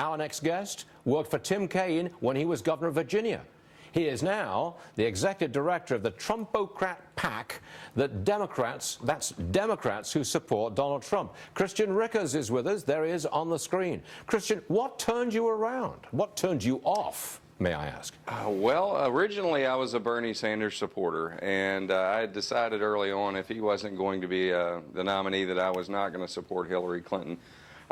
Our next guest worked for Tim Kaine when he was governor of Virginia. He is now the executive director of the Trumpocrat PAC, that's Democrats who support Donald Trump. Christian Rickers is with us. There he is on the screen. Christian, what turned you around? What turned you off, may I ask? Well, originally I was a Bernie Sanders supporter, and I had decided early on if he wasn't going to be the nominee that I was not going to support Hillary Clinton.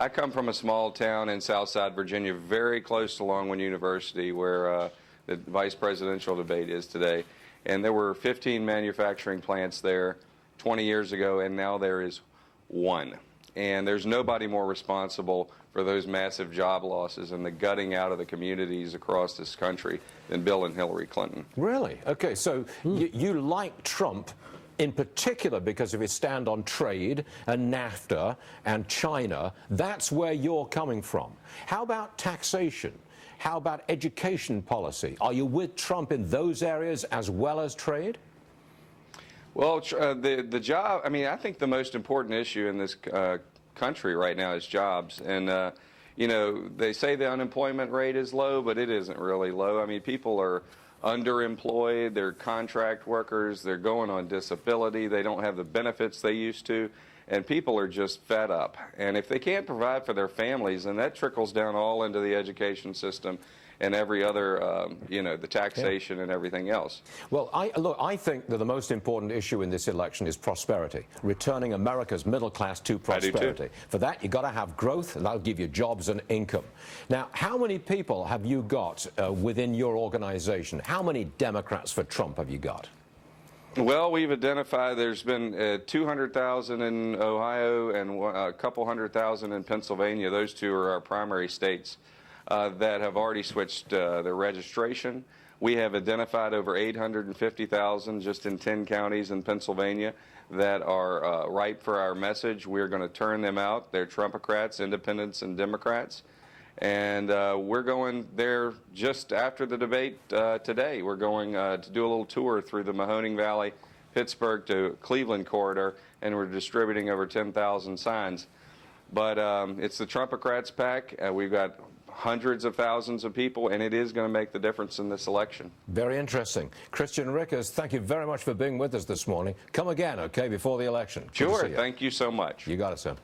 I come from a small town in Southside Virginia, very close to Longwood University, where the vice presidential debate is today. And there were 15 manufacturing plants there 20 years ago, and now there is one. And there's nobody more responsible for those massive job losses and the gutting out of the communities across this country than Bill and Hillary Clinton. Really? Okay, so you like Trump in particular because of his stand on trade and NAFTA and China. That's where you're coming from. How about taxation? How about education policy? Are you with Trump in those areas as well as trade? Well, the job, I mean, I think the most important issue in this country right now is jobs. And, you know, they say the unemployment rate is low, but it isn't really low. I mean, people are underemployed, they're contract workers, they're going on disability, they don't have the benefits they used to, and people are just fed up. And if they can't provide for their families, then that trickles down all into the education system and every other, you know, the taxation and everything else. Well, I think that the most important issue in this election is prosperity, returning America's middle class to prosperity. I do too. For that, you've got to have growth, and that'll give you jobs and income. Now, how many people have you got within your organization? How many Democrats for Trump have you got? Well, we've identified there's been 200,000 in Ohio and a couple 100,000 in Pennsylvania. Those two are our primary states that have already switched their registration. We have identified over 850,000 just in 10 counties in Pennsylvania that are ripe for our message. We're going to turn them out. They're Trumpocrats, independents, and Democrats. And we're going there just after the debate today. We're going to do a little tour through the Mahoning Valley, Pittsburgh to Cleveland corridor, and we're distributing over 10,000 signs. But it's the Trumpocrats PAC. We've got hundreds of thousands of people, and it is going to make the difference in this election. Very interesting. Christian Rickers, thank you very much for being with us this morning. Come again, okay, before the election. Sure. Thank you so much. You got it, sir.